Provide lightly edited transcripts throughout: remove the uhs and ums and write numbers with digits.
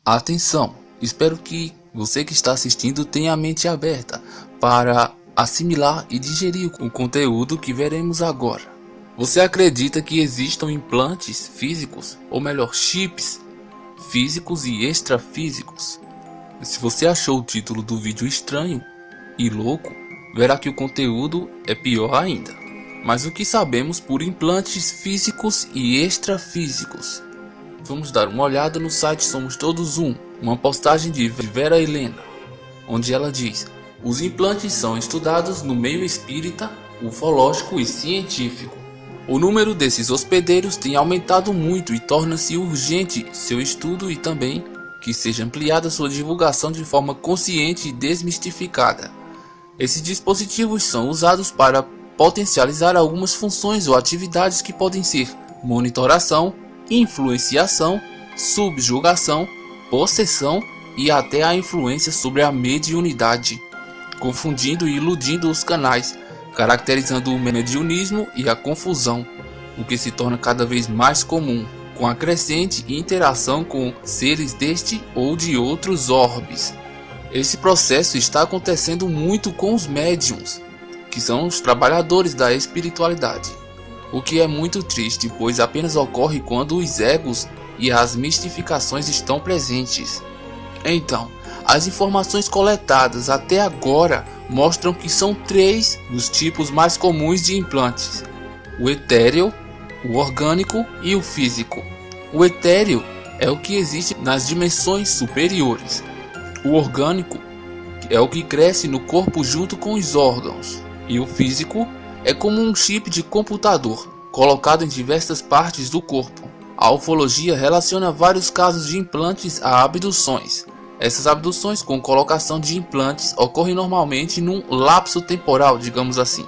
Atenção! Espero que você que está assistindo tenha a mente aberta para assimilar e digerir o conteúdo que veremos agora. Você acredita que existam implantes físicos, ou melhor, chips físicos e extrafísicos? Se você achou o título do vídeo estranho e louco, verá que o conteúdo é pior ainda. Mas o que sabemos por implantes físicos e extrafísicos? Vamos dar uma olhada no site Somos Todos Um, uma postagem de Vera Helena, onde ela diz: os implantes são estudados no meio espírita, ufológico e científico. O número desses hospedeiros tem aumentado muito e torna-se urgente seu estudo e também que seja ampliada sua divulgação de forma consciente e desmistificada. Esses dispositivos são usados para potencializar algumas funções ou atividades que podem ser monitoração, influenciação, subjugação, possessão e até a influência sobre a mediunidade, confundindo e iludindo os canais, caracterizando o mediunismo e a confusão, o que se torna cada vez mais comum, com a crescente interação com seres deste ou de outros orbes. Esse processo está acontecendo muito com os médiums, que são os trabalhadores da espiritualidade. O que é muito triste, pois apenas ocorre quando os egos e as mistificações estão presentes. Então, as informações coletadas até agora mostram que são três os tipos mais comuns de implantes: o etéreo, o orgânico e o físico. O etéreo é o que existe nas dimensões superiores. O orgânico é o que cresce no corpo junto com os órgãos. E o físico é como um chip de computador, colocado em diversas partes do corpo. A ufologia relaciona vários casos de implantes a abduções. Essas abduções com colocação de implantes ocorrem normalmente num lapso temporal, digamos assim,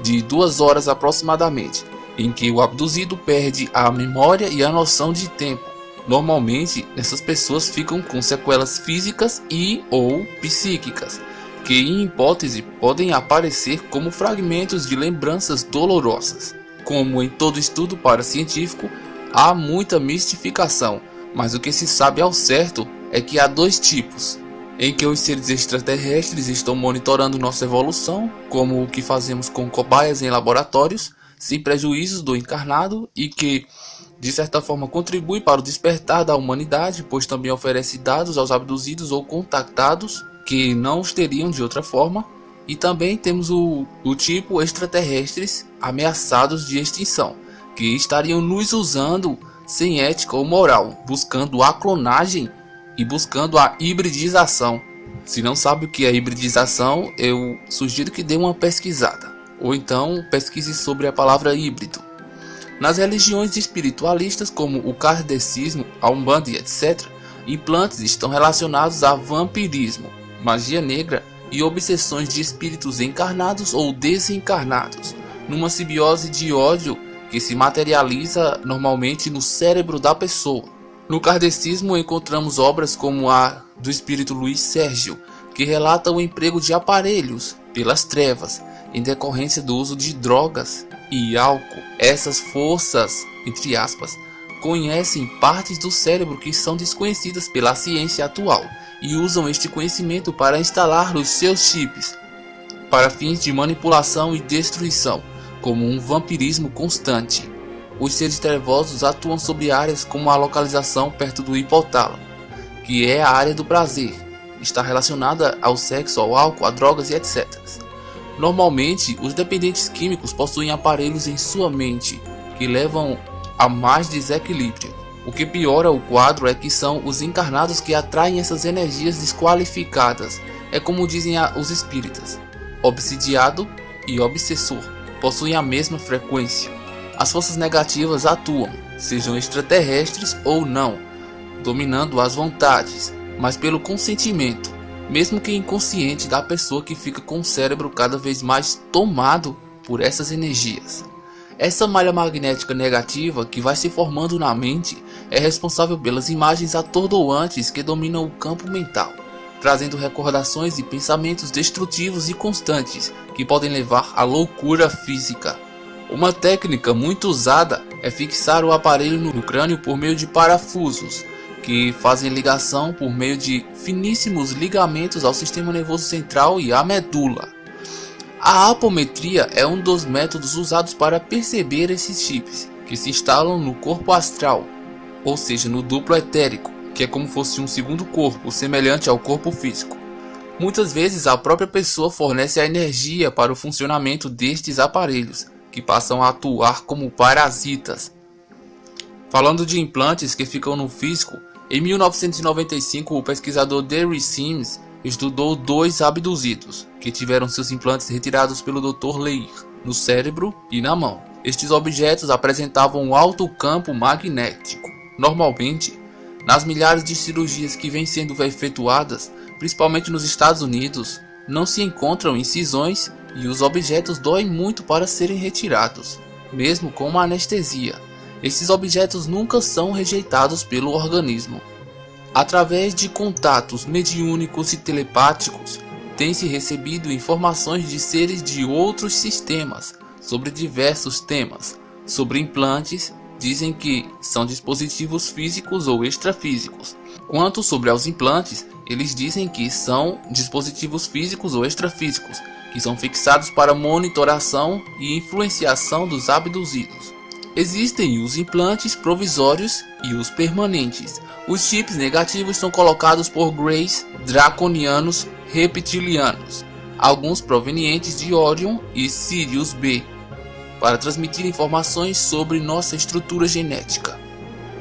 de 2 horas aproximadamente, em que o abduzido perde a memória e a noção de tempo. Normalmente, essas pessoas ficam com sequelas físicas e ou psíquicas, que em hipótese podem aparecer como fragmentos de lembranças dolorosas. Como em todo estudo paracientífico, há muita mistificação, mas o que se sabe ao certo é que há dois tipos, em que os seres extraterrestres estão monitorando nossa evolução, como o que fazemos com cobaias em laboratórios, sem prejuízos do encarnado, e que de certa forma contribui para o despertar da humanidade, pois também oferece dados aos abduzidos ou contactados que não os teriam de outra forma. E também temos o tipo extraterrestres ameaçados de extinção, que estariam nos usando sem ética ou moral, buscando a clonagem e buscando a hibridização. Se não sabe o que é hibridização, eu sugiro que dê uma pesquisada, ou então pesquise sobre a palavra híbrido. Nas religiões espiritualistas como o kardecismo, a umbanda e etc., implantes estão relacionados a vampirismo, magia negra e obsessões de espíritos encarnados ou desencarnados, numa simbiose de ódio que se materializa normalmente no cérebro da pessoa. No kardecismo encontramos obras como a do espírito Luiz Sérgio, que relata o emprego de aparelhos pelas trevas em decorrência do uso de drogas e álcool. Essas forças, entre aspas, conhecem partes do cérebro que são desconhecidas pela ciência atual e usam este conhecimento para instalar os seus chips para fins de manipulação e destruição, como um vampirismo constante. Os seres trevosos atuam sobre áreas como a localização perto do hipotálamo, que é a área do prazer, está relacionada ao sexo, ao álcool, a drogas e etc. Normalmente, os dependentes químicos possuem aparelhos em sua mente que levam a mais desequilíbrio. O que piora o quadro é que são os encarnados que atraem essas energias desqualificadas. É como dizem os espíritas: obsidiado e obsessor possuem a mesma frequência. As forças negativas atuam, sejam extraterrestres ou não, dominando as vontades, mas pelo consentimento, mesmo que inconsciente, da pessoa que fica com o cérebro cada vez mais tomado por essas energias. Essa malha magnética negativa que vai se formando na mente é responsável pelas imagens atordoantes que dominam o campo mental, trazendo recordações e pensamentos destrutivos e constantes que podem levar à loucura física. Uma técnica muito usada é fixar o aparelho no crânio por meio de parafusos, que fazem ligação por meio de finíssimos ligamentos ao sistema nervoso central e à medula. A apometria é um dos métodos usados para perceber esses chips, que se instalam no corpo astral, ou seja, no duplo etérico, que é como fosse um segundo corpo, semelhante ao corpo físico. Muitas vezes a própria pessoa fornece a energia para o funcionamento destes aparelhos, que passam a atuar como parasitas. Falando de implantes que ficam no físico, em 1995 o pesquisador Derry Sims estudou 2 abduzidos, que tiveram seus implantes retirados pelo Dr. Leir, no cérebro e na mão. Estes objetos apresentavam um alto campo magnético. Normalmente, nas milhares de cirurgias que vêm sendo efetuadas, principalmente nos Estados Unidos, não se encontram incisões e os objetos doem muito para serem retirados, mesmo com uma anestesia. Esses objetos nunca são rejeitados pelo organismo. Através de contatos mediúnicos e telepáticos, tem-se recebido informações de seres de outros sistemas sobre diversos temas. Sobre implantes, dizem que são dispositivos físicos ou extrafísicos. Quanto sobre aos implantes, eles dizem que são dispositivos físicos ou extrafísicos, que são fixados para monitoração e influenciação dos abduzidos. Existem os implantes provisórios e os permanentes. Os chips negativos são colocados por Greys, draconianos, reptilianos, alguns provenientes de Orion e Sirius B, para transmitir informações sobre nossa estrutura genética.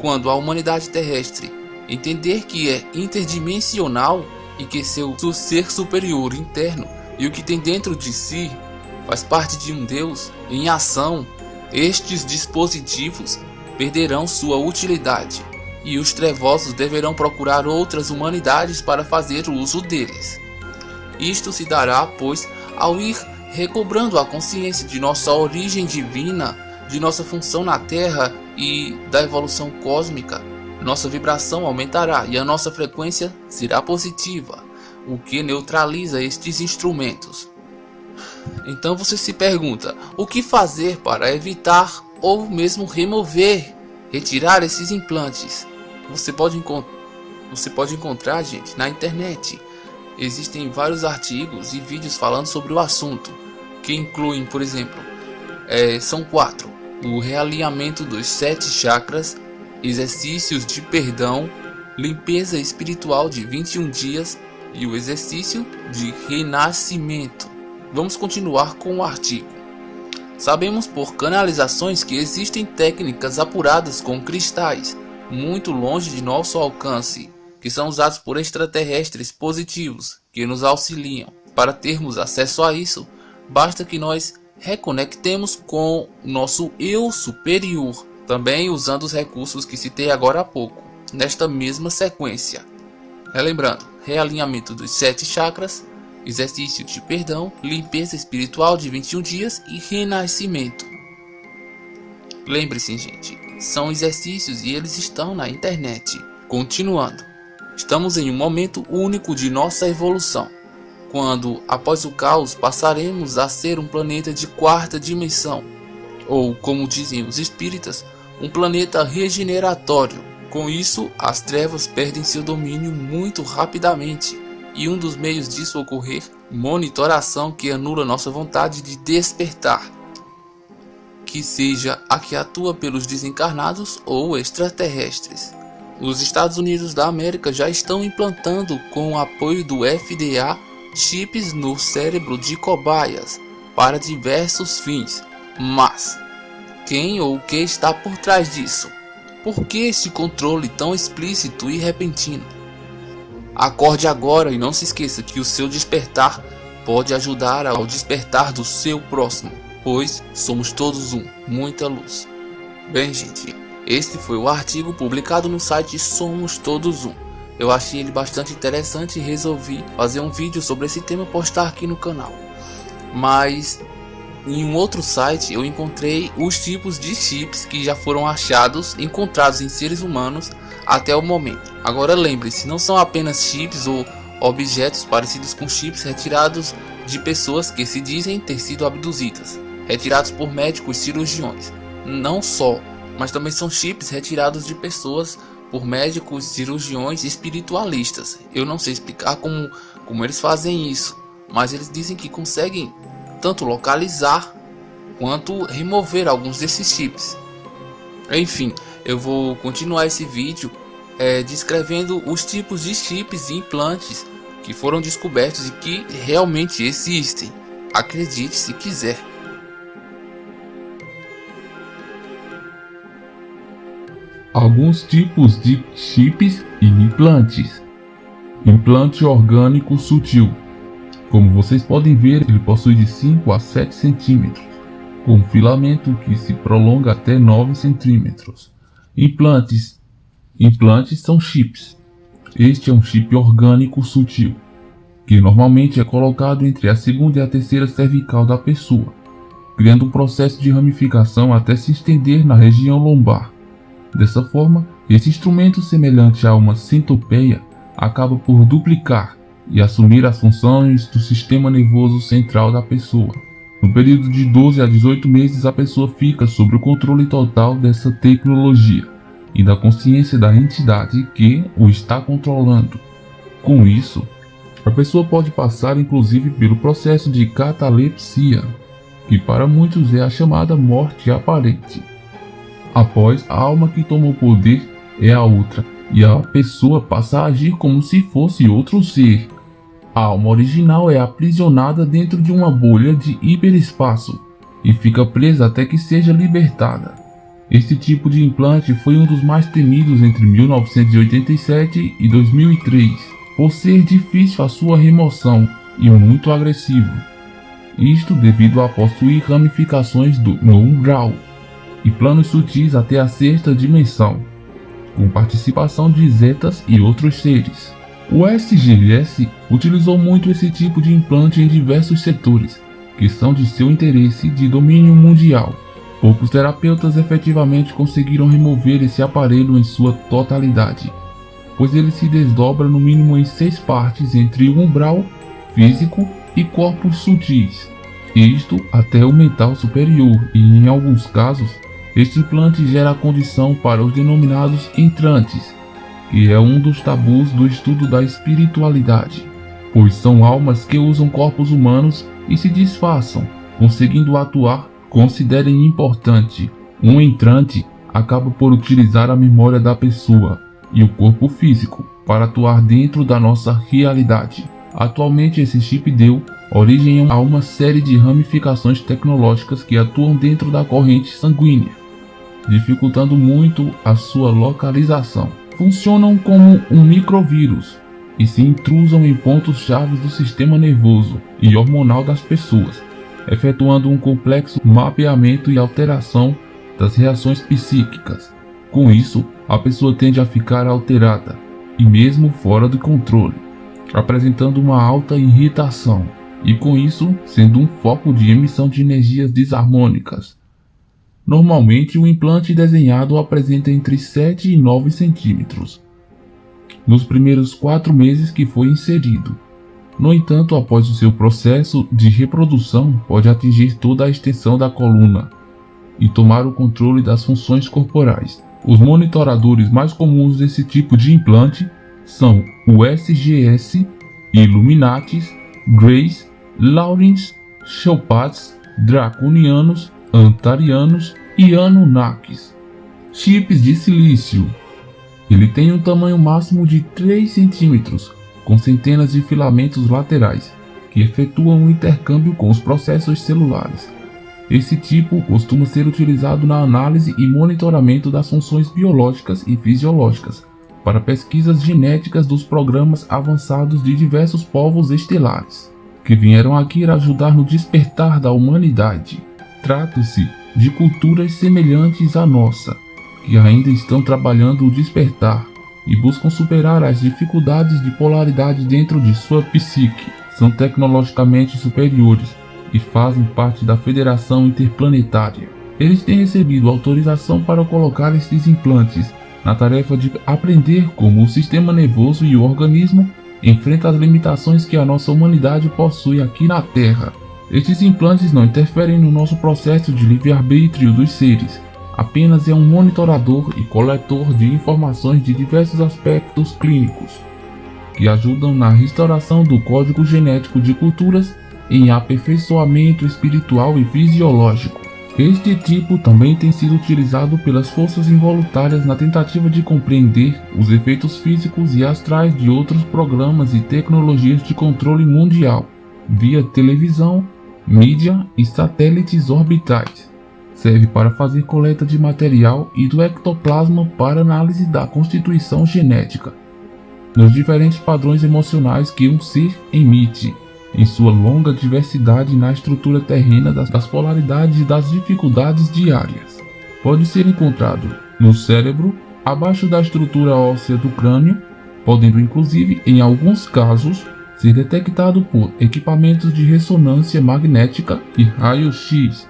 Quando a humanidade terrestre entender que é interdimensional e que seu ser superior interno e o que tem dentro de si faz parte de um Deus em ação, estes dispositivos perderão sua utilidade e os trevosos deverão procurar outras humanidades para fazer uso deles. Isto se dará, pois, ao ir recobrando a consciência de nossa origem divina, de nossa função na Terra e da evolução cósmica, nossa vibração aumentará e a nossa frequência será positiva, o que neutraliza estes instrumentos. Então você se pergunta, o que fazer para evitar ou mesmo retirar esses implantes? Você pode encontrar, gente, na internet. Existem vários artigos e vídeos falando sobre o assunto, que incluem, por exemplo, são 4: o realinhamento dos 7 chakras, exercícios de perdão, limpeza espiritual de 21 dias e o exercício de renascimento. Vamos continuar com o artigo. Sabemos por canalizações que existem técnicas apuradas com cristais, muito longe de nosso alcance, que são usados por extraterrestres positivos, que nos auxiliam. Para termos acesso a isso, basta que nós reconectemos com nosso eu superior, também usando os recursos que citei agora há pouco, nesta mesma sequência. Relembrando, realinhamento dos 7 chakras, exercício de perdão, limpeza espiritual de 21 dias e renascimento. Lembre-se, gente, são exercícios e eles estão na internet. Continuando, estamos em um momento único de nossa evolução, quando após o caos passaremos a ser um planeta de 4ª dimensão, ou como dizem os espíritas, um planeta regeneratório. Com isso, as trevas perdem seu domínio muito rapidamente, e um dos meios disso ocorrer, monitoração que anula nossa vontade de despertar, que seja a que atua pelos desencarnados ou extraterrestres. Os Estados Unidos da América já estão implantando, com o apoio do FDA, chips no cérebro de cobaias para diversos fins. Mas quem ou o que está por trás disso? Por que esse controle tão explícito e repentino? Acorde agora e não se esqueça que o seu despertar pode ajudar ao despertar do seu próximo, pois somos todos um, muita luz. Bem, gente, este foi o artigo publicado no site Somos Todos Um. Eu achei ele bastante interessante e resolvi fazer um vídeo sobre esse tema e postar aqui no canal. Mas em um outro site eu encontrei os tipos de chips que já foram encontrados em seres humanos até o momento. Agora lembre-se, não são apenas chips ou objetos parecidos com chips retirados de pessoas que se dizem ter sido abduzidas, retirados por médicos cirurgiões. Não só, mas também são chips retirados de pessoas por médicos, cirurgiões e espiritualistas. Eu não sei explicar como eles fazem isso, mas eles dizem que conseguem tanto localizar quanto remover alguns desses chips. Enfim, eu vou continuar esse vídeo descrevendo os tipos de chips e implantes que foram descobertos e que realmente existem. Acredite se quiser. Alguns tipos de chips e implantes. Implante orgânico sutil. Como vocês podem ver, ele possui de 5 a 7 centímetros, com filamento que se prolonga até 9 centímetros. Implantes são chips. Este é um chip orgânico sutil, que normalmente é colocado entre a segunda e a terceira cervical da pessoa, criando um processo de ramificação até se estender na região lombar. Dessa forma, esse instrumento, semelhante a uma centopeia, acaba por duplicar e assumir as funções do sistema nervoso central da pessoa. No período de 12 a 18 meses, a pessoa fica sob o controle total dessa tecnologia e da consciência da entidade que o está controlando. Com isso, a pessoa pode passar inclusive pelo processo de catalepsia, que para muitos é a chamada morte aparente. Após, a alma que toma o poder é a outra, e a pessoa passa a agir como se fosse outro ser. A alma original é aprisionada dentro de uma bolha de hiperespaço e fica presa até que seja libertada. Este tipo de implante foi um dos mais temidos entre 1987 e 2003, por ser difícil a sua remoção e muito agressivo. Isto devido a possuir ramificações no umbral e planos sutis até a sexta dimensão, com participação de zetas e outros seres. O SGS utilizou muito esse tipo de implante em diversos setores, que são de seu interesse de domínio mundial. Poucos terapeutas efetivamente conseguiram remover esse aparelho em sua totalidade, pois ele se desdobra no mínimo em 6 partes entre o umbral, físico e corpos sutis, isto até o mental superior, e em alguns casos, este implante gera a condição para os denominados entrantes, que é um dos tabus do estudo da espiritualidade, pois são almas que usam corpos humanos e se disfarçam, conseguindo atuar. Considerem importante, um entrante acaba por utilizar a memória da pessoa e o corpo físico para atuar dentro da nossa realidade. Atualmente, esse chip deu origem a uma série de ramificações tecnológicas que atuam dentro da corrente sanguínea, dificultando muito a sua localização. Funcionam como um microvírus e se intrusam em pontos-chave do sistema nervoso e hormonal das pessoas, efetuando um complexo mapeamento e alteração das reações psíquicas. Com isso, a pessoa tende a ficar alterada e mesmo fora de controle, apresentando uma alta irritação e com isso sendo um foco de emissão de energias desarmônicas. Normalmente, o implante desenhado apresenta entre 7 e 9 centímetros nos primeiros 4 meses que foi inserido. No entanto, após o seu processo de reprodução, pode atingir toda a extensão da coluna e tomar o controle das funções corporais. Os monitoradores mais comuns desse tipo de implante são o SGS, Illuminatis, Grace, Lawrence, Showpads, Draconianos, Antarianos e Anunnakis. Chips de silício. Ele tem um tamanho máximo de 3 centímetros, com centenas de filamentos laterais, que efetuam um intercâmbio com os processos celulares. Esse tipo costuma ser utilizado na análise e monitoramento das funções biológicas e fisiológicas, para pesquisas genéticas dos programas avançados de diversos povos estelares, que vieram aqui ajudar no despertar da humanidade. Trata-se de culturas semelhantes à nossa, que ainda estão trabalhando o despertar e buscam superar as dificuldades de polaridade dentro de sua psique. São tecnologicamente superiores e fazem parte da Federação Interplanetária. Eles têm recebido autorização para colocar estes implantes na tarefa de aprender como o sistema nervoso e o organismo enfrentam as limitações que a nossa humanidade possui aqui na Terra. Estes implantes não interferem no nosso processo de livre-arbítrio dos seres, apenas é um monitorador e coletor de informações de diversos aspectos clínicos, que ajudam na restauração do código genético de culturas em aperfeiçoamento espiritual e fisiológico. Este tipo também tem sido utilizado pelas forças involuntárias na tentativa de compreender os efeitos físicos e astrais de outros programas e tecnologias de controle mundial, via televisão, mídia e satélites orbitais. Serve para fazer coleta de material e do ectoplasma para análise da constituição genética, nos diferentes padrões emocionais que um ser emite, em sua longa diversidade na estrutura terrena das polaridades e das dificuldades diárias. Pode ser encontrado no cérebro, abaixo da estrutura óssea do crânio, podendo inclusive, em alguns casos, ser detectado por equipamentos de ressonância magnética e raio-x.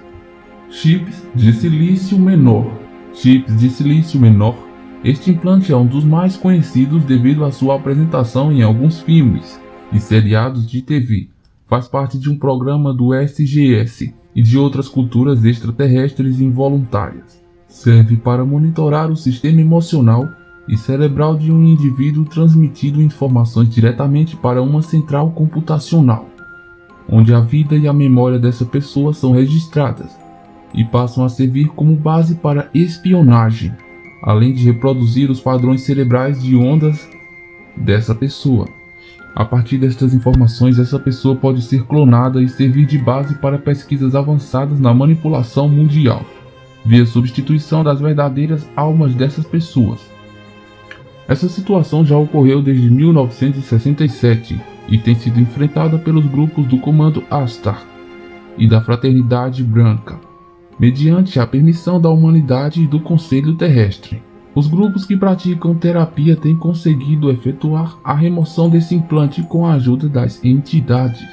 Chips de silício menor. Chips de silício menor. Este implante é um dos mais conhecidos devido à sua apresentação em alguns filmes e seriados de TV. Faz parte de um programa do SGS e de outras culturas extraterrestres involuntárias. Serve para monitorar o sistema emocional e cerebral de um indivíduo, transmitindo informações diretamente para uma central computacional, onde a vida e a memória dessa pessoa são registradas e passam a servir como base para espionagem, além de reproduzir os padrões cerebrais de ondas dessa pessoa. A partir destas informações, essa pessoa pode ser clonada e servir de base para pesquisas avançadas na manipulação mundial, via substituição das verdadeiras almas dessas pessoas. Essa situação já ocorreu desde 1967 e tem sido enfrentada pelos grupos do Comando Astar e da Fraternidade Branca, mediante a permissão da humanidade e do Conselho Terrestre. Os grupos que praticam terapia têm conseguido efetuar a remoção desse implante com a ajuda das entidades.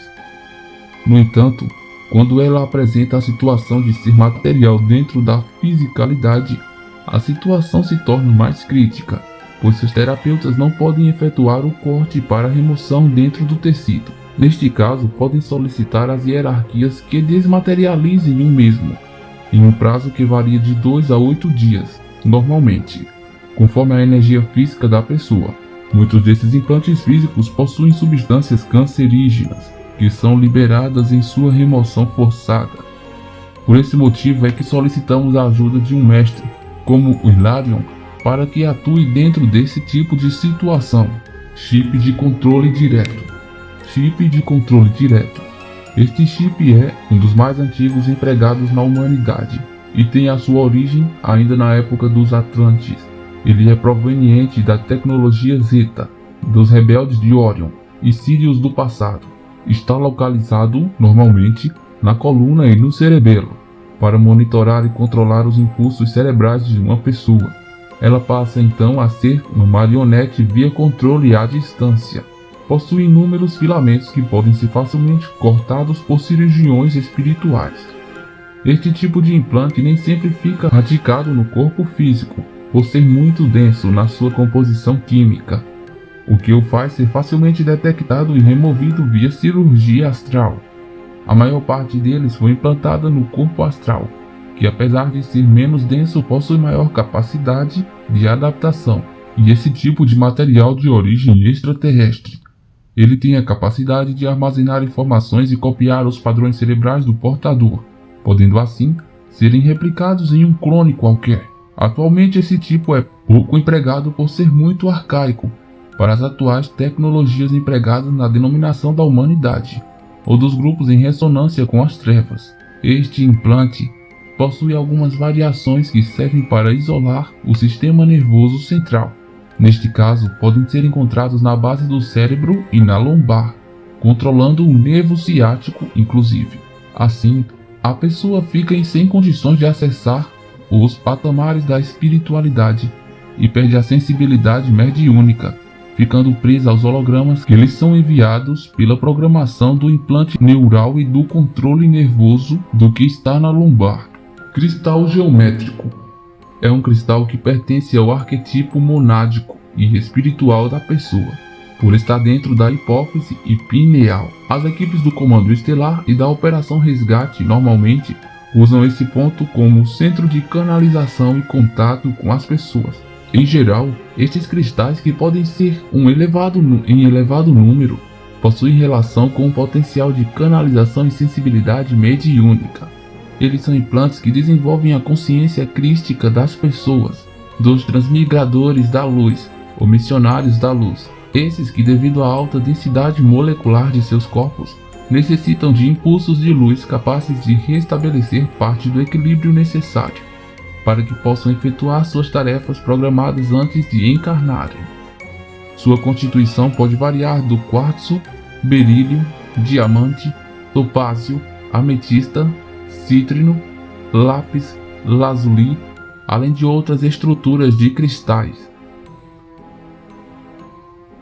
No entanto, quando ela apresenta a situação de ser material dentro da fisicalidade, a situação se torna mais crítica, pois seus terapeutas não podem efetuar o corte para a remoção dentro do tecido. Neste caso, podem solicitar às hierarquias que desmaterializem o mesmo, em um prazo que varia de 2 a 8 dias, normalmente, conforme a energia física da pessoa. Muitos desses implantes físicos possuem substâncias cancerígenas, que são liberadas em sua remoção forçada. Por esse motivo é que solicitamos a ajuda de um mestre, como o Hilarion, para que atue dentro desse tipo de situação. Chip de controle direto. Chip de controle direto. Este chip é um dos mais antigos empregados na humanidade e tem a sua origem ainda na época dos Atlantes. Ele é proveniente da tecnologia Zeta, dos rebeldes de Orion e Sirius do passado. Está localizado, normalmente, na coluna e no cerebelo, para monitorar e controlar os impulsos cerebrais de uma pessoa. Ela passa então a ser uma marionete via controle à distância. Possui inúmeros filamentos que podem ser facilmente cortados por cirurgiões espirituais. Este tipo de implante nem sempre fica radicado no corpo físico, por ser muito denso na sua composição química, o que o faz ser facilmente detectado e removido via cirurgia astral. A maior parte deles foi implantada no corpo astral, que apesar de ser menos denso possui maior capacidade de adaptação, e esse tipo de material de origem extraterrestre. Ele tem a capacidade de armazenar informações e copiar os padrões cerebrais do portador, podendo assim serem replicados em um clone qualquer. Atualmente esse tipo é pouco empregado por ser muito arcaico para as atuais tecnologias empregadas na denominação da humanidade, ou dos grupos em ressonância com as trevas. Este implante possui algumas variações que servem para isolar o sistema nervoso central. Neste caso, podem ser encontrados na base do cérebro e na lombar, controlando o nervo ciático inclusive. Assim, a pessoa fica sem condições de acessar os patamares da espiritualidade e perde a sensibilidade mediúnica, ficando presa aos hologramas que lhes são enviados pela programação do implante neural e do controle nervoso do que está na lombar. Cristal geométrico. É um cristal que pertence ao arquetipo monádico e espiritual da pessoa, por estar dentro da hipófise e pineal. As equipes do Comando Estelar e da Operação Resgate normalmente usam esse ponto como centro de canalização e contato com as pessoas. Em geral, estes cristais, que podem ser em elevado número, possuem relação com o potencial de canalização e sensibilidade mediúnica. Eles são implantes que desenvolvem a consciência crística das pessoas, dos transmigradores da luz, ou missionários da luz. Esses que, devido à alta densidade molecular de seus corpos, necessitam de impulsos de luz capazes de restabelecer parte do equilíbrio necessário para que possam efetuar suas tarefas programadas antes de encarnarem. Sua constituição pode variar do quartzo, berílio, diamante, topázio, ametista, cítrino, lápis, lazuli, além de outras estruturas de cristais.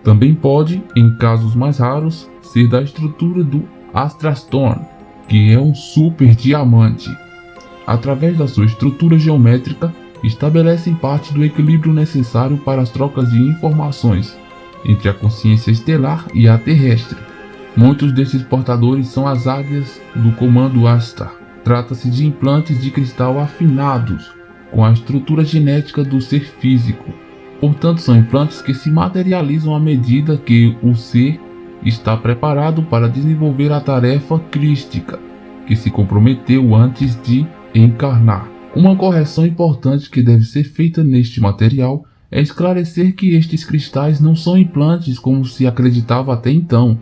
Também pode, em casos mais raros, ser da estrutura do Astrastone, que é um super diamante. Através da sua estrutura geométrica, estabelecem parte do equilíbrio necessário para as trocas de informações entre a consciência estelar e a terrestre. Muitos desses portadores são as águias do comando Astar. Trata-se de implantes de cristal afinados com a estrutura genética do ser físico. Portanto, são implantes que se materializam à medida que o ser está preparado para desenvolver a tarefa crística que se comprometeu antes de encarnar. Uma correção importante que deve ser feita neste material é esclarecer que estes cristais não são implantes como se acreditava até então.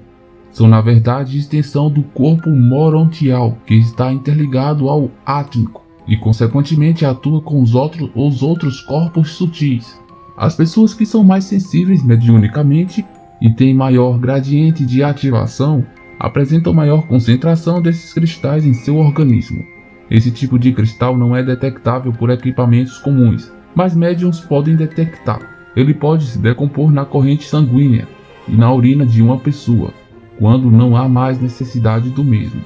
São, na verdade, extensão do corpo morontial, que está interligado ao átmico e, consequentemente, atua com os outros corpos sutis. As pessoas que são mais sensíveis mediunicamente e têm maior gradiente de ativação apresentam maior concentração desses cristais em seu organismo. Esse tipo de cristal não é detectável por equipamentos comuns, mas médiums podem detectá-lo. Ele pode se decompor na corrente sanguínea e na urina de uma pessoa, quando não há mais necessidade do mesmo.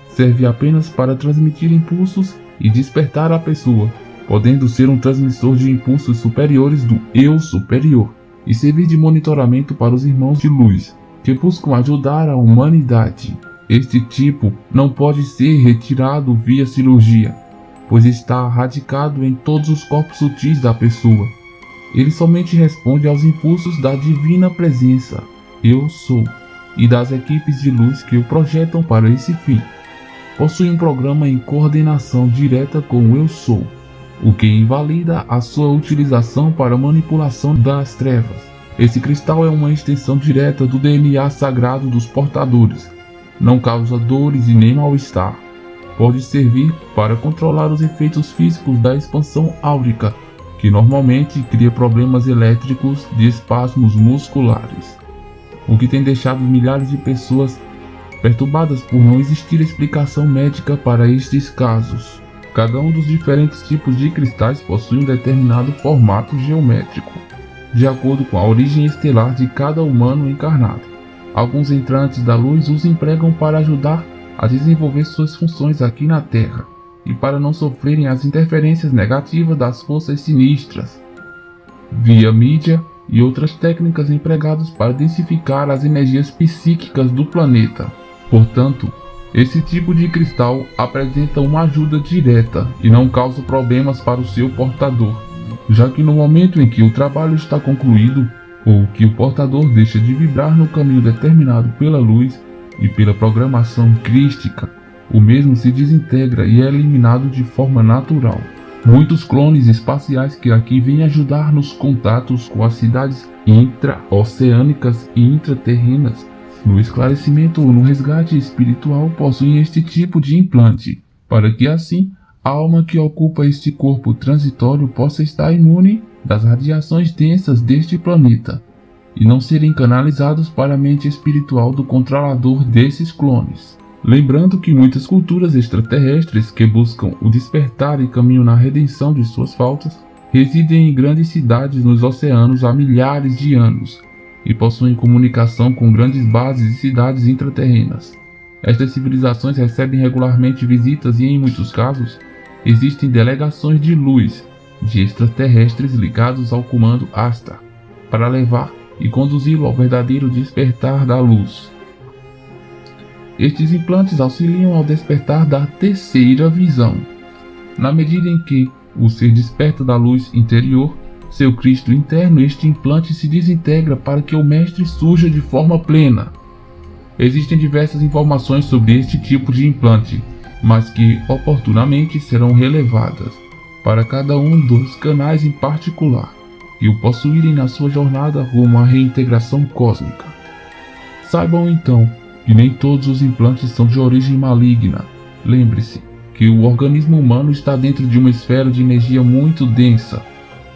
Serve apenas para transmitir impulsos e despertar a pessoa, podendo ser um transmissor de impulsos superiores do Eu Superior e servir de monitoramento para os irmãos de luz, que buscam ajudar a humanidade. Este tipo não pode ser retirado via cirurgia, pois está radicado em todos os corpos sutis da pessoa. Ele somente responde aos impulsos da divina presença, Eu Sou, e das equipes de luz que o projetam para esse fim. Possui um programa em coordenação direta com o Eu Sou, o que invalida a sua utilização para manipulação das trevas. Esse cristal é uma extensão direta do DNA sagrado dos portadores. Não causa dores e nem mal-estar. Pode servir para controlar os efeitos físicos da expansão áurica, que normalmente cria problemas elétricos de espasmos musculares, o que tem deixado milhares de pessoas perturbadas por não existir explicação médica para estes casos. Cada um dos diferentes tipos de cristais possui um determinado formato geométrico, de acordo com a origem estelar de cada humano encarnado. Alguns entrantes da luz os empregam para ajudar a desenvolver suas funções aqui na Terra e para não sofrerem as interferências negativas das forças sinistras, via mídia e outras técnicas empregadas para densificar as energias psíquicas do planeta. Portanto, esse tipo de cristal apresenta uma ajuda direta e não causa problemas para o seu portador, já que no momento em que o trabalho está concluído, ou que o portador deixa de vibrar no caminho determinado pela luz e pela programação crística, o mesmo se desintegra e é eliminado de forma natural. Muitos clones espaciais que aqui vêm ajudar nos contatos com as cidades intraoceânicas e intraterrenas, no esclarecimento ou no resgate espiritual, possuem este tipo de implante, para que assim a alma que ocupa este corpo transitório possa estar imune das radiações densas deste planeta e não serem canalizados para a mente espiritual do controlador desses clones. Lembrando que muitas culturas extraterrestres que buscam o despertar e caminho na redenção de suas faltas residem em grandes cidades nos oceanos há milhares de anos e possuem comunicação com grandes bases e cidades intraterrenas. Estas civilizações recebem regularmente visitas e, em muitos casos, existem delegações de luz de extraterrestres ligados ao comando Astar para levar e conduzi-lo ao verdadeiro despertar da luz. Estes implantes auxiliam ao despertar da terceira visão. Na medida em que o ser desperta da luz interior, seu Cristo interno, este implante se desintegra para que o mestre surja de forma plena. Existem diversas informações sobre este tipo de implante, mas que oportunamente serão relevadas para cada um dos canais em particular que o possuírem na sua jornada rumo à reintegração cósmica. Saibam então que nem todos os implantes são de origem maligna. Lembre-se que o organismo humano está dentro de uma esfera de energia muito densa,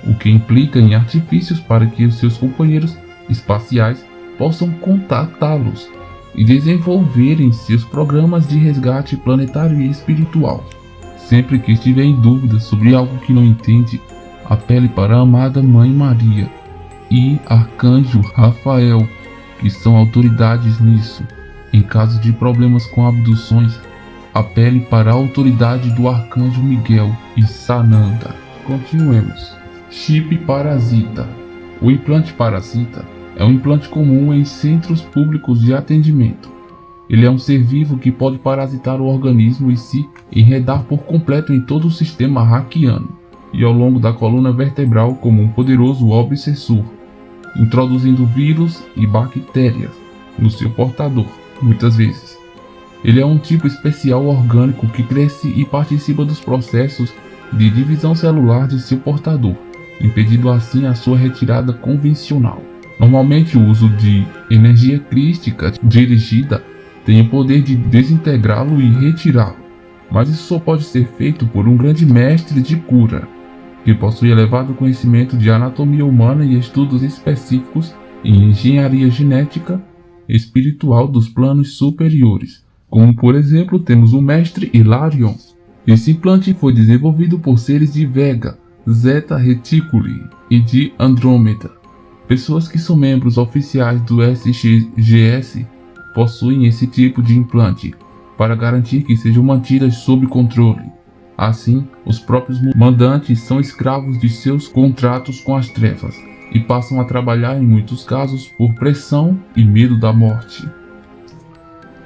o que implica em artifícios para que os seus companheiros espaciais possam contatá-los e desenvolverem seus programas de resgate planetário e espiritual. Sempre que estiver em dúvida sobre algo que não entende, apele para a amada Mãe Maria e Arcanjo Rafael, que são autoridades nisso. Em caso de problemas com abduções, apele para a autoridade do Arcanjo Miguel e Sananda. Continuemos. Chip parasita. O implante parasita é um implante comum em centros públicos de atendimento. Ele é um ser vivo que pode parasitar o organismo e se enredar por completo em todo o sistema raquiano e ao longo da coluna vertebral como um poderoso obsessor, introduzindo vírus e bactérias no seu portador, muitas vezes. Ele é um tipo especial orgânico que cresce e participa dos processos de divisão celular de seu portador, impedindo assim a sua retirada convencional. Normalmente o uso de energia crística dirigida tem o poder de desintegrá-lo e retirá-lo, mas isso só pode ser feito por um grande mestre de cura, que possui elevado conhecimento de anatomia humana e estudos específicos em engenharia genética espiritual dos planos superiores, como por exemplo temos o mestre Hilarion. Esse implante foi desenvolvido por seres de Vega, Zeta Reticuli e de Andrômeda. Pessoas que são membros oficiais do SXGS possuem esse tipo de implante para garantir que sejam mantidas sob controle. Assim, os próprios mandantes são escravos de seus contratos com as trevas e passam a trabalhar em muitos casos por pressão e medo da morte.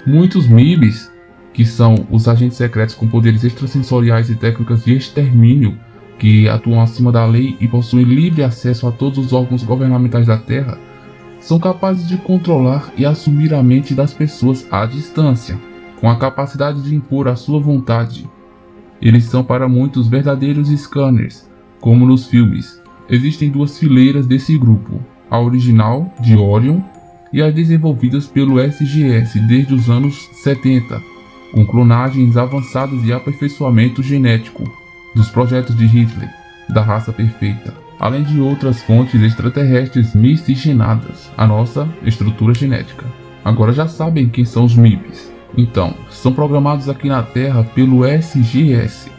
Muitos MIBs, que são os agentes secretos com poderes extrasensoriais e técnicas de extermínio, que atuam acima da lei e possuem livre acesso a todos os órgãos governamentais da Terra, são capazes de controlar e assumir a mente das pessoas à distância, com a capacidade de impor a sua vontade. Eles são para muitos verdadeiros scanners, como nos filmes. Existem duas fileiras desse grupo, a original, de Orion, e as desenvolvidas pelo SGS desde os anos 70, com clonagens avançadas e aperfeiçoamento genético dos projetos de Hitler, da raça perfeita, além de outras fontes extraterrestres miscigenadas à nossa estrutura genética. Agora já sabem quem são os MIBs. Então, são programados aqui na Terra pelo SGS.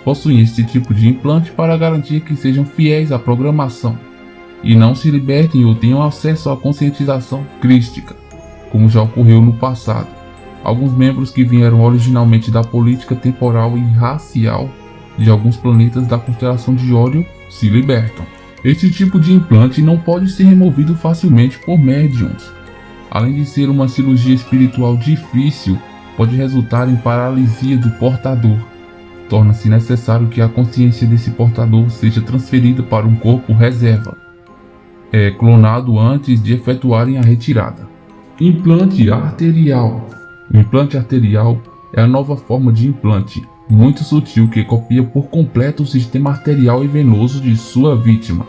Possuem esse tipo de implante para garantir que sejam fiéis à programação e não se libertem ou tenham acesso à conscientização crística, como já ocorreu no passado. Alguns membros que vieram originalmente da política temporal e racial de alguns planetas da constelação de Órion se libertam. Esse tipo de implante não pode ser removido facilmente por médiums. Além de ser uma cirurgia espiritual difícil, pode resultar em paralisia do portador. Torna-se necessário que a consciência desse portador seja transferida para um corpo reserva, clonado antes de efetuarem a retirada. Implante arterial. O implante arterial é a nova forma de implante, muito sutil, que copia por completo o sistema arterial e venoso de sua vítima.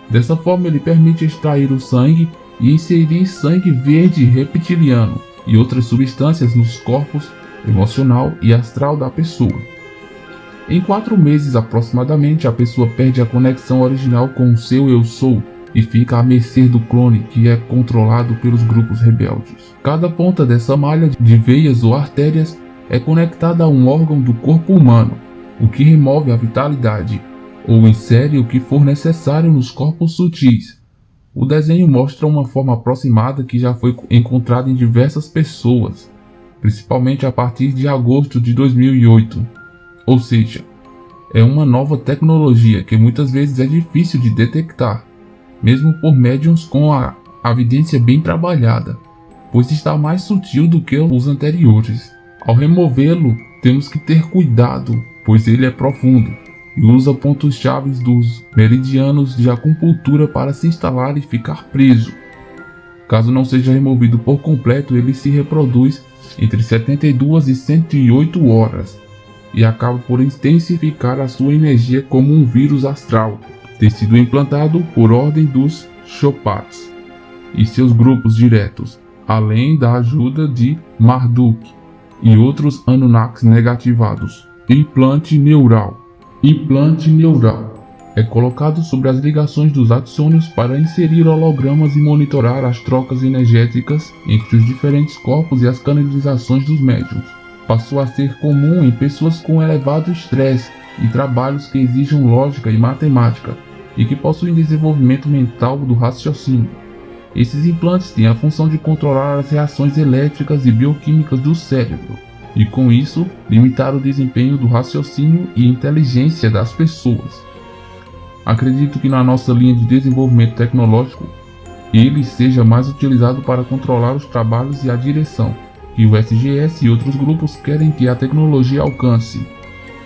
Dessa forma, ele permite extrair o sangue e inserir sangue verde reptiliano e outras substâncias nos corpos emocional e astral da pessoa. Em 4 meses aproximadamente, a pessoa perde a conexão original com o seu eu sou e fica à mercê do clone, que é controlado pelos grupos rebeldes. Cada ponta dessa malha de veias ou artérias é conectada a um órgão do corpo humano, o que remove a vitalidade ou insere o que for necessário nos corpos sutis. O desenho mostra uma forma aproximada que já foi encontrada em diversas pessoas, principalmente a partir de agosto de 2008. Ou seja, é uma nova tecnologia que muitas vezes é difícil de detectar, mesmo por médiums com a evidência bem trabalhada. pois está mais sutil do que os anteriores. Ao removê-lo, temos que ter cuidado, pois ele é profundo e usa pontos-chave dos meridianos de acupuntura para se instalar e ficar preso. Caso não seja removido por completo, ele se reproduz entre 72 e 108 horas e acaba por intensificar a sua energia como um vírus astral, ter sido implantado por ordem dos Chopats e seus grupos diretos, além da ajuda de Marduk e outros Anunnakis negativados. Implante neural. Implante neural é colocado sobre as ligações dos axônios para inserir hologramas e monitorar as trocas energéticas entre os diferentes corpos e as canalizações dos médiuns. Passou a ser comum em pessoas com elevado estresse e trabalhos que exijam lógica e matemática e que possuem desenvolvimento mental do raciocínio. Esses implantes têm a função de controlar as reações elétricas e bioquímicas do cérebro e, com isso, limitar o desempenho do raciocínio e inteligência das pessoas. Acredito que na nossa linha de desenvolvimento tecnológico, ele seja mais utilizado para controlar os trabalhos e a direção que o SGS e outros grupos querem que a tecnologia alcance,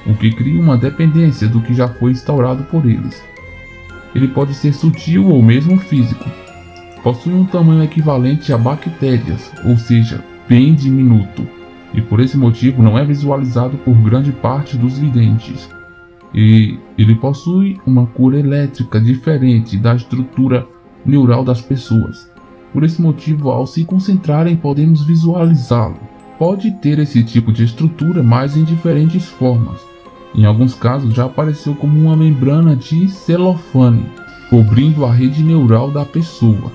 o que cria uma dependência do que já foi instaurado por eles. Ele pode ser sutil ou mesmo físico. Possui um tamanho equivalente a bactérias, ou seja, bem diminuto, e por esse motivo não é visualizado por grande parte dos videntes. E ele possui uma cor elétrica diferente da estrutura neural das pessoas. Por esse motivo, ao se concentrarem, podemos visualizá-lo. Pode ter esse tipo de estrutura, mas em diferentes formas. Em alguns casos, já apareceu como uma membrana de celofane, cobrindo a rede neural da pessoa,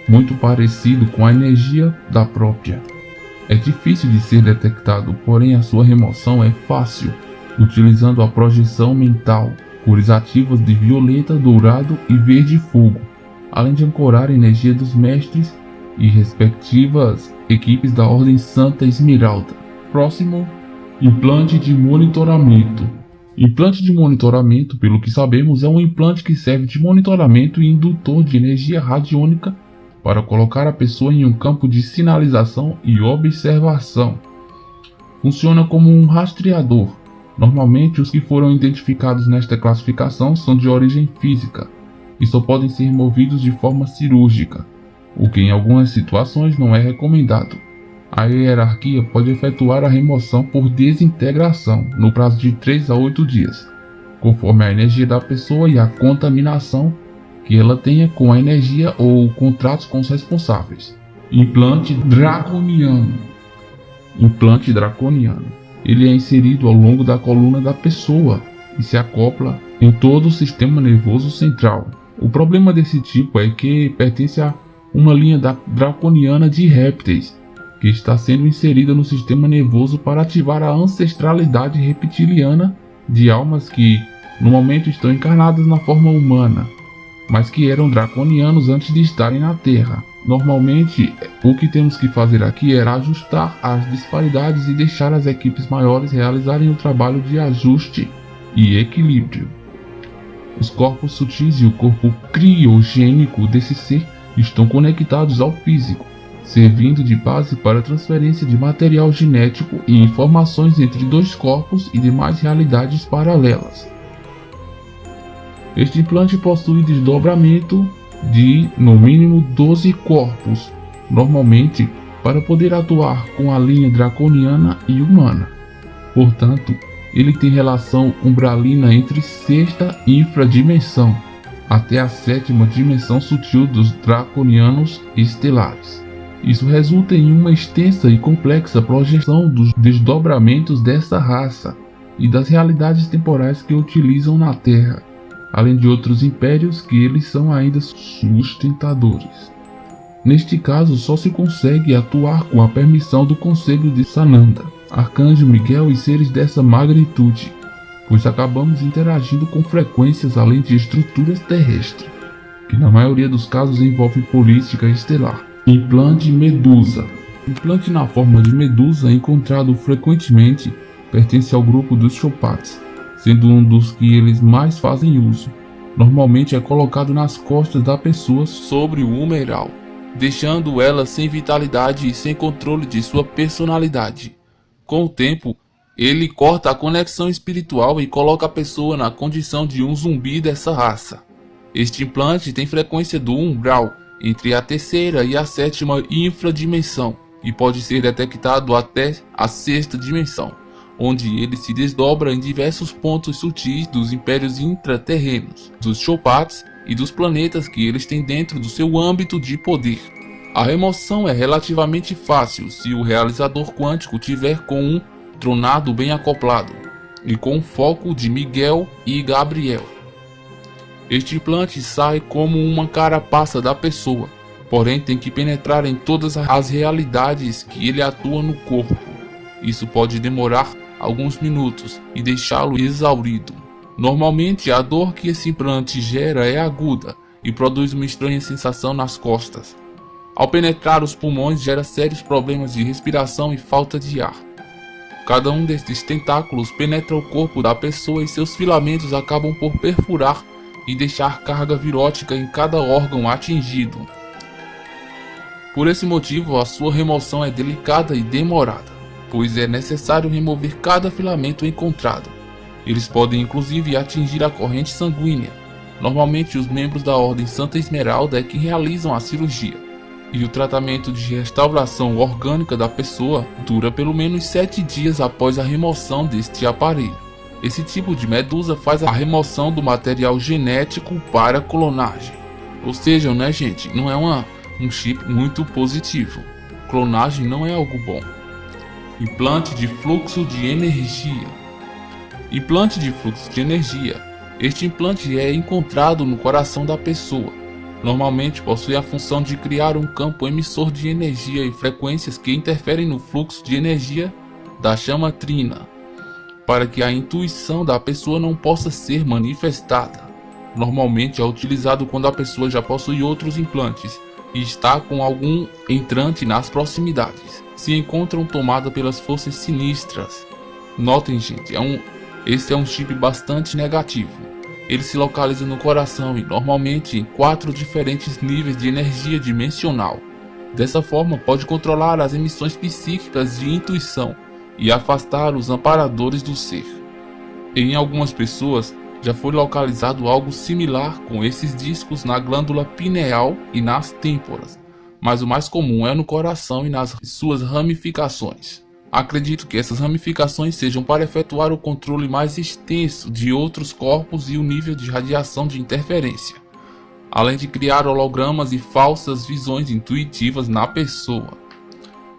muito parecido com a energia da própria. É difícil de ser detectado, porém a sua remoção é fácil, utilizando a projeção mental, cores ativas de violeta, dourado e verde fogo, além de ancorar a energia dos mestres e respectivas equipes da Ordem Santa Esmeralda. Próximo, implante de monitoramento. Implante de monitoramento, pelo que sabemos, é um implante que serve de monitoramento e indutor de energia radiônica para colocar a pessoa em um campo de sinalização e observação. Funciona como um rastreador. Normalmente, os que foram identificados nesta classificação são de origem física e só podem ser removidos de forma cirúrgica, o que em algumas situações não é recomendado. A hierarquia pode efetuar a remoção por desintegração no prazo de 3 a 8 dias, conforme a energia da pessoa e a contaminação que ela tenha com a energia ou contratos com os responsáveis. Implante draconiano. Implante draconiano. Ele é inserido ao longo da coluna da pessoa e se acopla em todo o sistema nervoso central. O problema desse tipo é que pertence a uma linha draconiana de répteis, que está sendo inserida no sistema nervoso para ativar a ancestralidade reptiliana de almas que, no momento, estão encarnadas na forma humana, mas que eram draconianos antes de estarem na Terra. Normalmente, o que temos que fazer aqui era ajustar as disparidades e deixar as equipes maiores realizarem o trabalho de ajuste e equilíbrio. Os corpos sutis e o corpo criogênico desse ser estão conectados ao físico, servindo de base para a transferência de material genético e informações entre dois corpos e demais realidades paralelas. Este implante possui desdobramento de, no mínimo, 12 corpos, normalmente para poder atuar com a linha draconiana e humana. Portanto, ele tem relação umbralina entre sexta infradimensão até a sétima dimensão sutil dos draconianos estelares. Isso resulta em uma extensa e complexa projeção dos desdobramentos dessa raça e das realidades temporais que utilizam na Terra, além de outros impérios que eles são ainda sustentadores. Neste caso, só se consegue atuar com a permissão do Conselho de Sananda, Arcanjo Miguel e seres dessa magnitude, pois acabamos interagindo com frequências além de estruturas terrestres, que na maioria dos casos envolve política estelar. Implante medusa. Implante na forma de medusa, encontrado frequentemente, pertence ao grupo dos Chopats, sendo um dos que eles mais fazem uso. Normalmente é colocado nas costas da pessoa sobre o humeral. deixando ela sem vitalidade e sem controle de sua personalidade. Com o tempo, ele corta a conexão espiritual e coloca a pessoa na condição de um zumbi dessa raça. Este implante tem frequência do umbral, entre a terceira e a sétima infradimensão, e pode ser detectado até a sexta dimensão, onde ele se desdobra em diversos pontos sutis dos impérios intraterrenos, dos Chopats e dos planetas que eles têm dentro do seu âmbito de poder. A remoção é relativamente fácil se o realizador quântico tiver com um tronado bem acoplado e com foco de Miguel e Gabriel. Este implante sai como uma carapaça da pessoa, porém tem que penetrar em todas as realidades que ele atua no corpo. Isso pode demorar alguns minutos e deixá-lo exaurido. Normalmente a dor que esse implante gera é aguda e produz uma estranha sensação nas costas. Ao penetrar os pulmões gera sérios problemas de respiração e falta de ar. Cada um desses tentáculos penetra o corpo da pessoa e seus filamentos acabam por perfurar e deixar carga virótica em cada órgão atingido. Por esse motivo, a sua remoção é delicada e demorada, pois é necessário remover cada filamento encontrado. Eles podem inclusive atingir a corrente sanguínea. Normalmente os membros da Ordem Santa Esmeralda é que realizam a cirurgia, e o tratamento de restauração orgânica da pessoa dura pelo menos 7 dias após a remoção deste aparelho. Esse tipo de medusa faz a remoção do material genético para clonagem. Ou seja, né, gente, não é um chip muito positivo. Clonagem não é algo bom. Implante de fluxo de energia. Implante de fluxo de energia. Este implante é encontrado no coração da pessoa. Normalmente possui a função de criar um campo emissor de energia e frequências que interferem no fluxo de energia da chama trina, para que a intuição da pessoa não possa ser manifestada. Normalmente é utilizado quando a pessoa já possui outros implantes e está com algum entrante nas proximidades. Se encontram tomada pelas forças sinistras. Notem, gente, esse é um chip bastante negativo. Ele se localiza no coração e normalmente em 4 diferentes níveis de energia dimensional. Dessa forma, pode controlar as emissões psíquicas de intuição e afastar os amparadores do ser. Em algumas pessoas, já foi localizado algo similar com esses discos na glândula pineal e nas têmporas, mas o mais comum é no coração e nas suas ramificações. Acredito que essas ramificações sejam para efetuar o controle mais extenso de outros corpos e o nível de radiação de interferência, além de criar hologramas e falsas visões intuitivas na pessoa.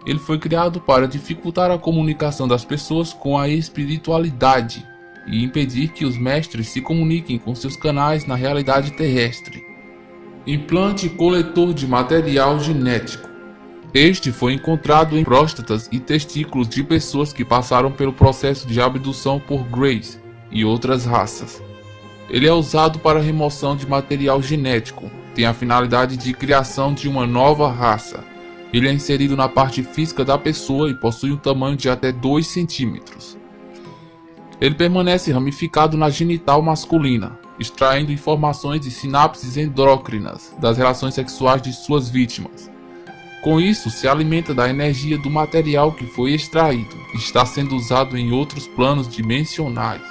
Ele foi criado para dificultar a comunicação das pessoas com a espiritualidade e impedir que os mestres se comuniquem com seus canais na realidade terrestre. Implante coletor de material genético. Este foi encontrado em próstatas e testículos de pessoas que passaram pelo processo de abdução por Greys e outras raças. Ele é usado para remoção de material genético, tem a finalidade de criação de uma nova raça. Ele é inserido na parte física da pessoa e possui um tamanho de até 2 centímetros. Ele permanece ramificado na genital masculina, extraindo informações de sinapses endócrinas das relações sexuais de suas vítimas. Com isso, se alimenta da energia do material que foi extraído e está sendo usado em outros planos dimensionais.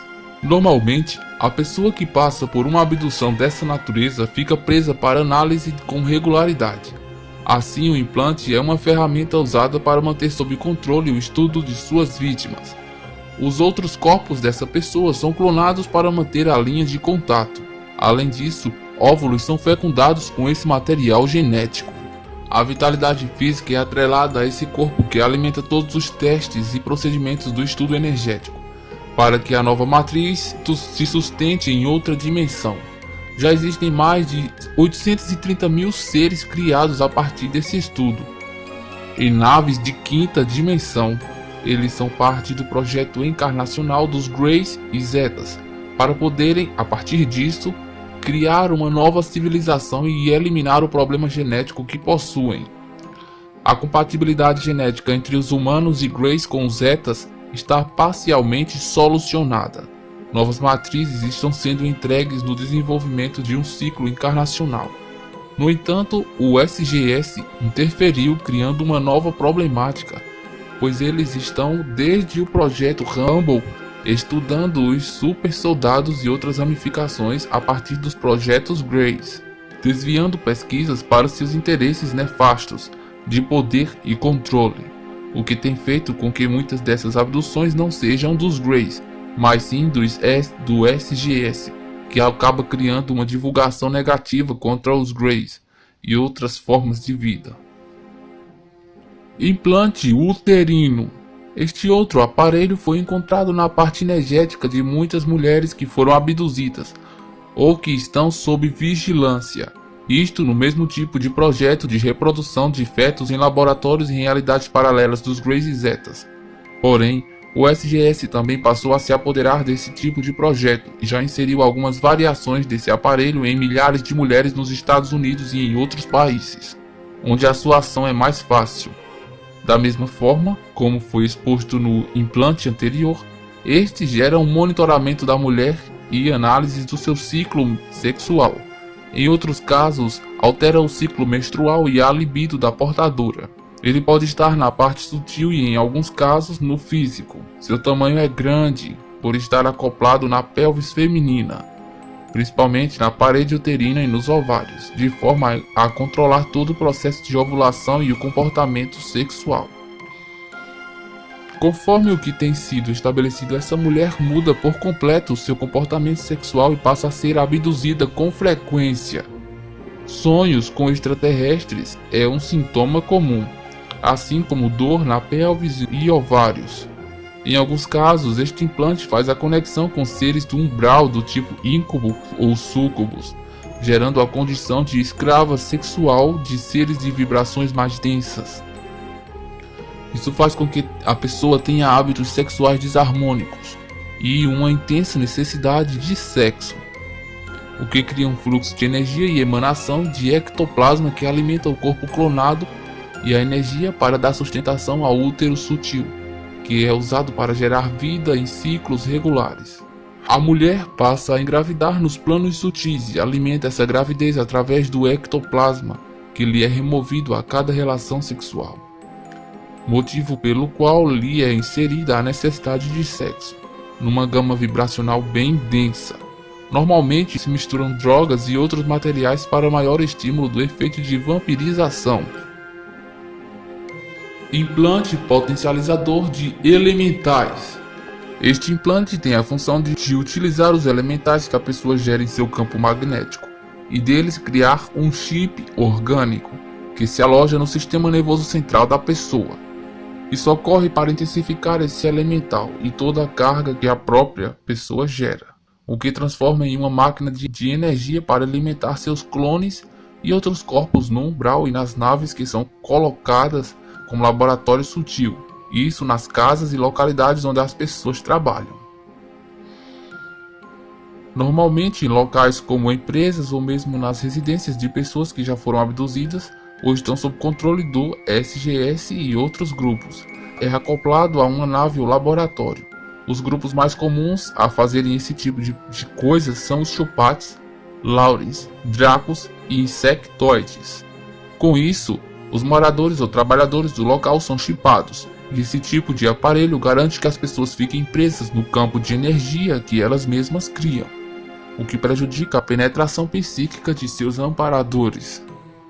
Normalmente, a pessoa que passa por uma abdução dessa natureza fica presa para análise com regularidade. Assim, o implante é uma ferramenta usada para manter sob controle o estudo de suas vítimas. Os outros corpos dessa pessoa são clonados para manter a linha de contato. Além disso, óvulos são fecundados com esse material genético. A vitalidade física é atrelada a esse corpo que alimenta todos os testes e procedimentos do estudo energético, para que a nova matriz se sustente em outra dimensão. Já existem mais de 830 mil seres criados a partir desse estudo. Em naves de 5ª dimensão, eles são parte do projeto encarnacional dos Greys e Zetas, para poderem, a partir disso, criar uma nova civilização e eliminar o problema genético que possuem. A compatibilidade genética entre os humanos e Greys com os Zetas está parcialmente solucionada. Novas matrizes estão sendo entregues no desenvolvimento de um ciclo encarnacional. No entanto, o SGS interferiu criando uma nova problemática, pois eles estão desde o projeto Rumble estudando os super soldados e outras ramificações a partir dos projetos Greys, desviando pesquisas para seus interesses nefastos de poder e controle, o que tem feito com que muitas dessas abduções não sejam dos Greys, mas sim do SGS, que acaba criando uma divulgação negativa contra os Greys e outras formas de vida. Implante uterino. Este outro aparelho foi encontrado na parte energética de muitas mulheres que foram abduzidas ou que estão sob vigilância. Isto no mesmo tipo de projeto de reprodução de fetos em laboratórios em realidades paralelas dos Greys e Zetas. Porém, o SGS também passou a se apoderar desse tipo de projeto e já inseriu algumas variações desse aparelho em milhares de mulheres nos Estados Unidos e em outros países, onde a sua ação é mais fácil. Da mesma forma, como foi exposto no implante anterior, este gera um monitoramento da mulher e análise do seu ciclo sexual. Em outros casos, altera o ciclo menstrual e a libido da portadora. Ele pode estar na parte sutil e, em alguns casos, no físico. Seu tamanho é grande, por estar acoplado na pelvis feminina, principalmente na parede uterina e nos ovários, de forma a controlar todo o processo de ovulação e o comportamento sexual. Conforme o que tem sido estabelecido, essa mulher muda por completo o seu comportamento sexual e passa a ser abduzida com frequência. Sonhos com extraterrestres é um sintoma comum, assim como dor na pelvis e ovários. Em alguns casos, este implante faz a conexão com seres do umbral do tipo íncubus ou súcubus, gerando a condição de escrava sexual de seres de vibrações mais densas. Isso faz com que a pessoa tenha hábitos sexuais desarmônicos e uma intensa necessidade de sexo, o que cria um fluxo de energia e emanação de ectoplasma que alimenta o corpo clonado e a energia para dar sustentação ao útero sutil, que é usado para gerar vida em ciclos regulares. A mulher passa a engravidar nos planos sutis e alimenta essa gravidez através do ectoplasma, que lhe é removido a cada relação sexual, motivo pelo qual lhe é inserida a necessidade de sexo, numa gama vibracional bem densa. Normalmente se misturam drogas e outros materiais para maior estímulo do efeito de vampirização. Implante potencializador de elementais. Este implante tem a função de utilizar os elementais que a pessoa gera em seu campo magnético e deles criar um chip orgânico que se aloja no sistema nervoso central da pessoa. Isso ocorre para intensificar esse elemental e toda a carga que a própria pessoa gera, o que transforma em uma máquina de energia para alimentar seus clones e outros corpos no umbral e nas naves que são colocadas como laboratório sutil, isso nas casas e localidades onde as pessoas trabalham. Normalmente em locais como empresas ou mesmo nas residências de pessoas que já foram abduzidas ou estão sob controle do SGS e outros grupos. É acoplado a uma nave ou laboratório. Os grupos mais comuns a fazerem esse tipo de coisas são os chupates, laurens, dracos e insectoides. Com isso, os moradores ou trabalhadores do local são chipados, e esse tipo de aparelho garante que as pessoas fiquem presas no campo de energia que elas mesmas criam, o que prejudica a penetração psíquica de seus amparadores.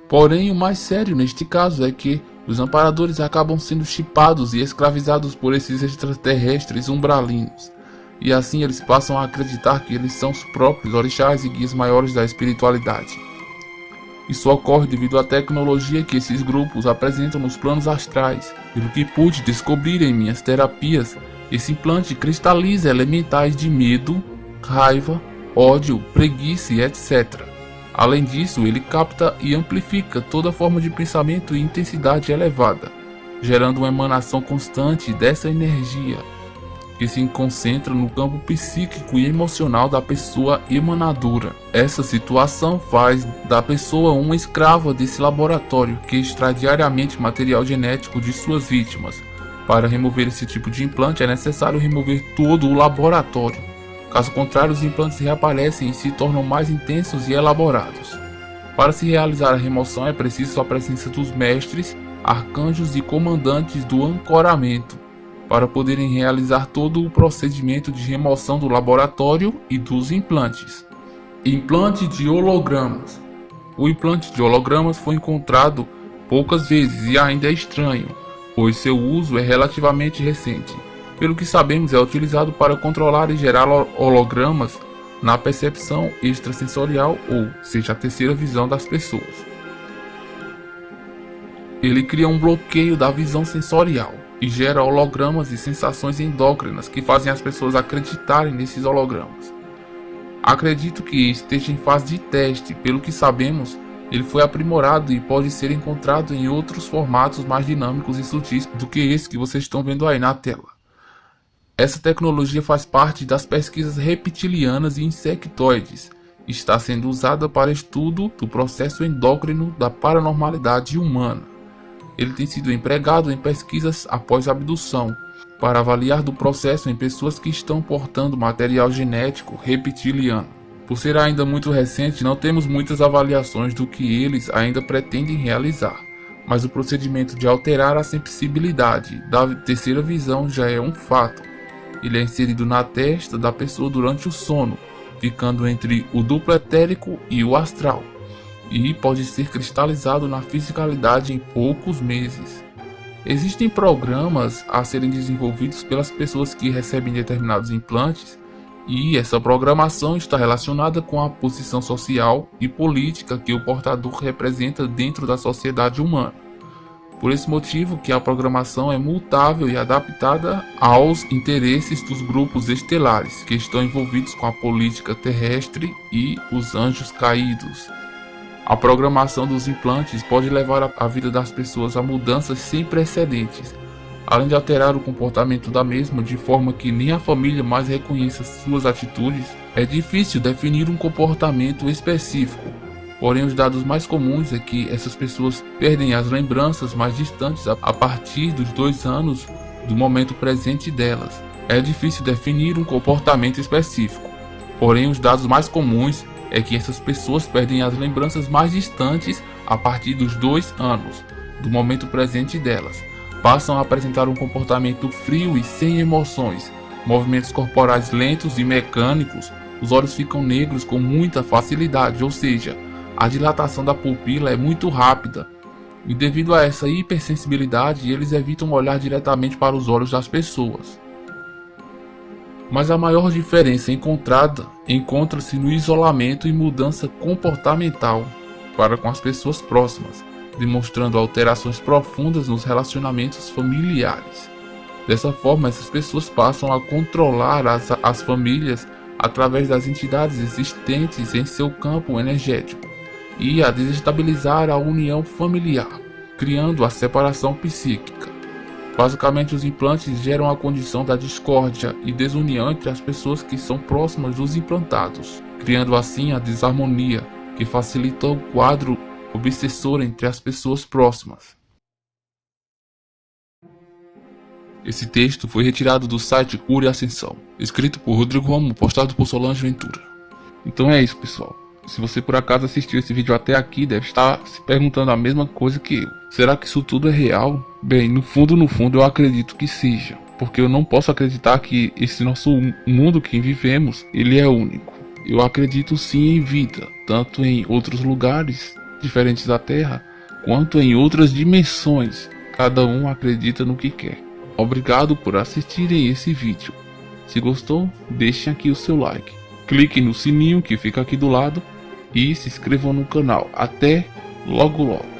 Porém, o mais sério neste caso é que os amparadores acabam sendo chipados e escravizados por esses extraterrestres umbralinos, e assim eles passam a acreditar que eles são os próprios orixás e guias maiores da espiritualidade. Isso ocorre devido à tecnologia que esses grupos apresentam nos planos astrais. Pelo que pude descobrir em minhas terapias, esse implante cristaliza elementais de medo, raiva, ódio, preguiça e etc. Além disso, ele capta e amplifica toda forma de pensamento e intensidade elevada, gerando uma emanação constante dessa energia, que se concentra no campo psíquico e emocional da pessoa emanadora. Essa situação faz da pessoa uma escrava desse laboratório, que extrai diariamente material genético de suas vítimas. Para remover esse tipo de implante é necessário remover todo o laboratório. Caso contrário, os implantes reaparecem e se tornam mais intensos e elaborados. Para se realizar a remoção é preciso a presença dos mestres, arcanjos e comandantes do ancoramento, para poderem realizar todo o procedimento de remoção do laboratório e dos implantes. Implante de hologramas. O implante de hologramas foi encontrado poucas vezes e ainda é estranho, pois seu uso é relativamente recente. Pelo que sabemos, é utilizado para controlar e gerar hologramas na percepção extrasensorial, ou seja, a terceira visão das pessoas. Ele cria um bloqueio da visão sensorial e gera hologramas e sensações endócrinas que fazem as pessoas acreditarem nesses hologramas. Acredito que esteja em fase de teste. Pelo que sabemos, ele foi aprimorado e pode ser encontrado em outros formatos mais dinâmicos e sutis do que esse que vocês estão vendo aí na tela. Essa tecnologia faz parte das pesquisas reptilianas e insectoides. Está sendo usada para estudo do processo endócrino da paranormalidade humana. Ele tem sido empregado em pesquisas após abdução, para avaliar do processo em pessoas que estão portando material genético reptiliano. Por ser ainda muito recente, não temos muitas avaliações do que eles ainda pretendem realizar, mas o procedimento de alterar a sensibilidade da terceira visão já é um fato. Ele é inserido na testa da pessoa durante o sono, ficando entre o duplo etérico e o astral, e pode ser cristalizado na fisicalidade em poucos meses. Existem programas a serem desenvolvidos pelas pessoas que recebem determinados implantes, e essa programação está relacionada com a posição social e política que o portador representa dentro da sociedade humana. Por esse motivo que a programação é mutável e adaptada aos interesses dos grupos estelares que estão envolvidos com a política terrestre e os anjos caídos. A programação dos implantes pode levar a vida das pessoas a mudanças sem precedentes, além de alterar o comportamento da mesma de forma que nem a família mais reconheça suas atitudes. É difícil definir um comportamento específico, porém os dados mais comuns é que essas pessoas perdem as lembranças mais distantes a partir dos 2 anos do momento presente delas. É difícil definir um comportamento específico, porém os dados mais comuns é que essas pessoas perdem as lembranças mais distantes a partir dos 2 anos do momento presente delas. Passam a apresentar um comportamento frio e sem emoções, movimentos corporais lentos e mecânicos, os olhos ficam negros com muita facilidade, ou seja, a dilatação da pupila é muito rápida. E devido a essa hipersensibilidade, eles evitam olhar diretamente para os olhos das pessoas. Mas a maior diferença encontrada encontra-se no isolamento e mudança comportamental para com as pessoas próximas, demonstrando alterações profundas nos relacionamentos familiares. Dessa forma, essas pessoas passam a controlar as famílias através das entidades existentes em seu campo energético e a desestabilizar a união familiar, criando a separação psíquica. Basicamente, os implantes geram a condição da discórdia e desunião entre as pessoas que são próximas dos implantados, criando assim a desarmonia que facilita o quadro obsessor entre as pessoas próximas. Esse texto foi retirado do site Cura e Ascensão, escrito por Rodrigo Romo, postado por Solange Ventura. Então é isso, pessoal. Se você por acaso assistiu esse vídeo até aqui, deve estar se perguntando a mesma coisa que eu. Será que isso tudo é real? Bem, no fundo eu acredito que seja, porque eu não posso acreditar que esse nosso mundo que vivemos, ele é único. Eu acredito sim em vida, tanto em outros lugares diferentes da Terra, quanto em outras dimensões. Cada um acredita no que quer. Obrigado por assistirem esse vídeo. Se gostou, deixem aqui o seu like. Clique no sininho que fica aqui do lado e se inscrevam no canal. Até logo logo.